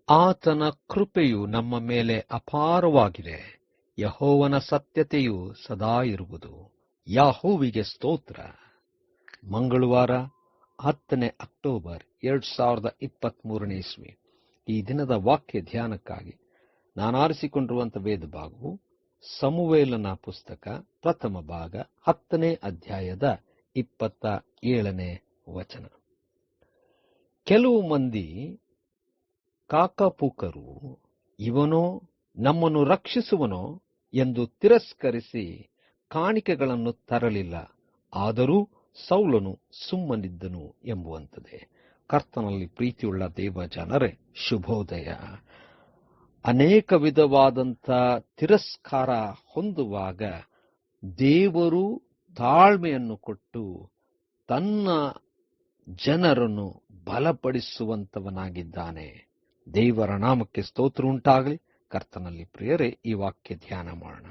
ಆತನ ಕೃಪೆಯು ನಮ್ಮ ಮೇಲೆ ಅಪಾರವಾಗಿದೆ. ಯೆಹೋವನ ಸತ್ಯತೆಯು ಸದಾ ಇರುವುದು. ಯೆಹೋವನಿಗೆ ಸ್ತೋತ್ರ. ಮಂಗಳವಾರ 10 ಅಕ್ಟೋಬರ್ 2023 ಇಸ್ವಿ. ಈ ದಿನದ ವಾಕ್ಯ ಧ್ಯಾನಕ್ಕಾಗಿ ನಾನು ಆರಿಸಿಕೊಂಡಿರುವಂತಹ ವೇದ ಭಾಗವು ಸಮುವೇಲನ ಪುಸ್ತಕ ಪ್ರಥಮ ಭಾಗ 10ನೇ ಅಧ್ಯಾಯದ 27ನೇ ವಚನ. ಕೆಲವು ಮಂದಿ ಕಾಕಪೂಕರು ಇವನೋ ನಮ್ಮನ್ನು ರಕ್ಷಿಸುವನೋ ಎಂದು ತಿರಸ್ಕರಿಸಿ ಕಾಣಿಕೆಗಳನ್ನು ತರಲಿಲ್ಲ. ಆದರೂ ಸೌಲನು ಸುಮ್ಮನಿದ್ದನು ಎಂಬುವಂಥದ್ದೇ. ಕರ್ತನಲ್ಲಿ ಪ್ರೀತಿಯುಳ್ಳ ದೇವ ಜನರೇ, ಶುಭೋದಯ. ಅನೇಕ ವಿಧವಾದಂಥ ತಿರಸ್ಕಾರ ಹೊಂದುವಾಗ ದೇವರು ತಾಳ್ಮೆಯನ್ನು ಕೊಟ್ಟು ತನ್ನ ಜನರನ್ನು ಬಲಪಡಿಸುವಂತವನಾಗಿದ್ದಾನೆ. ದೇವರ ನಾಮಕ್ಕೆ ಸ್ತೋತ್ರ ಉಂಟಾಗಲಿ. ಕರ್ತನಲ್ಲಿ ಪ್ರಿಯರೇ, ಈ ವಾಕ್ಯ ಧ್ಯಾನ ಮಾಡೋಣ.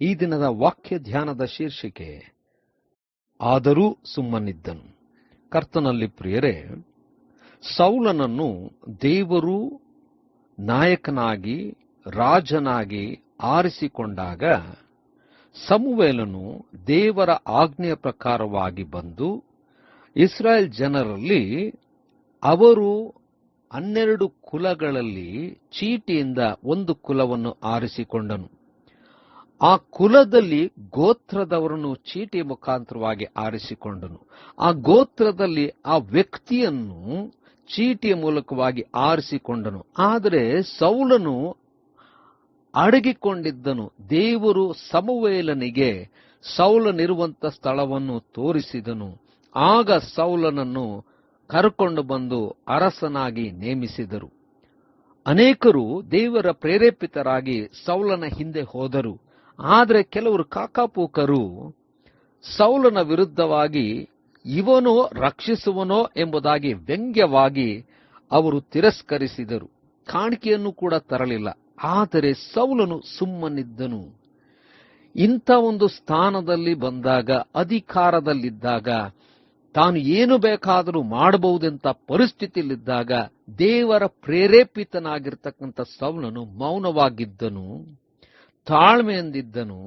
ಈ ದಿನದ ವಾಕ್ಯ ಧ್ಯಾನದ ಶೀರ್ಷಿಕೆ ಆದರೂ ಸುಮ್ಮನಿದ್ದನು. ಕರ್ತನಲ್ಲಿ ಪ್ರಿಯರೇ, ಸೌಲನನ್ನು ದೇವರು ನಾಯಕನಾಗಿ ರಾಜನಾಗಿ ಆರಿಸಿಕೊಂಡಾಗ ಸಮುವೇಲನು ದೇವರ ಆಜ್ಞೆಯ ಪ್ರಕಾರವಾಗಿ ಬಂದು ಇಸ್ರಾಯೇಲ್ ಜನರಲ್ಲಿ ಅವರು 12 ಕುಲಗಳಲ್ಲಿ ಚೀಟಿಯಿಂದ ಒಂದು ಕುಲವನ್ನು ಆರಿಸಿಕೊಂಡನು. ಆ ಕುಲದಲ್ಲಿ ಗೋತ್ರದವರನ್ನು ಚೀಟಿಯ ಮುಖಾಂತರವಾಗಿ ಆರಿಸಿಕೊಂಡನು. ಆ ಗೋತ್ರದಲ್ಲಿ ಆ ವ್ಯಕ್ತಿಯನ್ನು ಚೀಟಿಯ ಮೂಲಕವಾಗಿ ಆರಿಸಿಕೊಂಡನು. ಆದರೆ ಸೌಲನು ಅಡಗಿಕೊಂಡಿದ್ದನು. ದೇವರು ಸಮುವೇಲನಿಗೆ ಸೌಲನಿರುವಂಥ ಸ್ಥಳವನ್ನು ತೋರಿಸಿದನು. ಆಗ ಸೌಲನನ್ನು ಕರ್ಕೊಂಡು ಬಂದು ಅರಸನಾಗಿ ನೇಮಿಸಿದರು. ಅನೇಕರು ದೇವರ ಪ್ರೇರೇಪಿತರಾಗಿ ಸೌಲನ ಹಿಂದೆ ಹೋದರು. ಆದರೆ ಕೆಲವರು ಕಾಕಾಪೂಕರು ಸೌಲನ ವಿರುದ್ಧವಾಗಿ ಇವನೋ ರಕ್ಷಿಸುವನೋ ಎಂಬುದಾಗಿ ವ್ಯಂಗ್ಯವಾಗಿ ಅವರು ತಿರಸ್ಕರಿಸಿದರು. ಕಾಣಿಕೆಯನ್ನು ಕೂಡ ತರಲಿಲ್ಲ. ಆದರೆ ಸೌಲನು ಸುಮ್ಮನಿದ್ದನು. ಇಂಥ ಒಂದು ಸ್ಥಾನದಲ್ಲಿ ಬಂದಾಗ, ಅಧಿಕಾರದಲ್ಲಿದ್ದಾಗ, ತಾನು ಏನು ಬೇಕಾದರೂ ಮಾಡಬಹುದೆಂತ ಪರಿಸ್ಥಿತಿಯಲ್ಲಿದ್ದಾಗ ದೇವರ ಪ್ರೇರೇಪಿತನಾಗಿರ್ತಕ್ಕಂಥ ಸೌಲನು ಮೌನವಾಗಿದ್ದನು, ತಾಳ್ಮೆಯಿಂದಿದ್ದನು.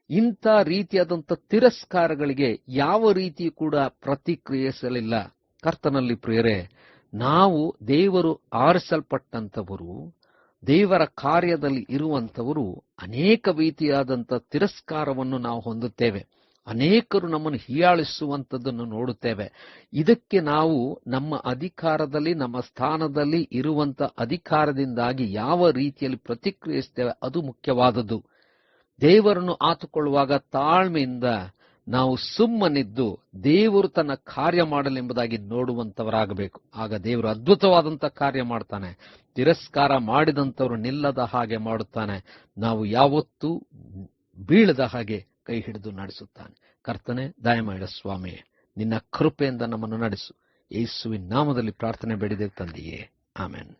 ಇಂಥ ರೀತಿಯಾದಂಥ ತಿರಸ್ಕಾರಗಳಿಗೆ ಯಾವ ರೀತಿ ಕೂಡ ಪ್ರತಿಕ್ರಿಯಿಸಲಿಲ್ಲ. ಕರ್ತನಲ್ಲಿ ಪ್ರಿಯರೇ, ನಾವು ದೇವರು ಆರಿಸಲ್ಪಟ್ಟಂಥವರು, ದೇವರ ಕಾರ್ಯದಲ್ಲಿ ಇರುವಂಥವರು ಅನೇಕ ರೀತಿಯಾದಂಥ ತಿರಸ್ಕಾರವನ್ನು ನಾವು ಹೊಂದುತ್ತೇವೆ. ಅನೇಕರು ನಮ್ಮನ್ನು ಹೀಯಾಳಿಸುವಂಥದ್ದನ್ನು ನೋಡುತ್ತೇವೆ. ಇದಕ್ಕೆ ನಾವು ನಮ್ಮ ಅಧಿಕಾರದಲ್ಲಿ, ನಮ್ಮ ಸ್ಥಾನದಲ್ಲಿ ಇರುವಂಥ ಅಧಿಕಾರದಿಂದಾಗಿ ಯಾವ ರೀತಿಯಲ್ಲಿ ಪ್ರತಿಕ್ರಿಯಿಸ್ತೇವೆ ಅದು ಮುಖ್ಯವಾದದ್ದು. ದೇವರನ್ನು ಆತುಕೊಳ್ಳುವಾಗ ತಾಳ್ಮೆಯಿಂದ ನಾವು ಸುಮ್ಮನಿದ್ದು ದೇವರು ತನ್ನ ಕಾರ್ಯ ಮಾಡಲೆಂಬುದಾಗಿ ನೋಡುವಂಥವರಾಗಬೇಕು. ಆಗ ದೇವರು ಅದ್ಭುತವಾದಂಥ ಕಾರ್ಯ ಮಾಡ್ತಾನೆ. ತಿರಸ್ಕಾರ ಮಾಡಿದಂಥವರು ನಿಲ್ಲದ ಹಾಗೆ ಮಾಡುತ್ತಾನೆ. ನಾವು ಯಾವತ್ತೂ ಬೀಳದ ಹಾಗೆ ಕೈ ಹಿಡಿದು ನಡೆಸುತ್ತಾನೆ. ಕರ್ತನೆ, ದಯಮಾಡ ಸ್ವಾಮಿ, ನಿನ್ನ ಕೃಪೆಯಿಂದ ನಮ್ಮನ್ನು ನಡೆಸು. ಯೇಸುವಿನ ನಾಮದಲ್ಲಿ ಪ್ರಾರ್ಥನೆ ಬೇಡಿದೆ ತಂದೆಯೇ, ಆಮೆನ್.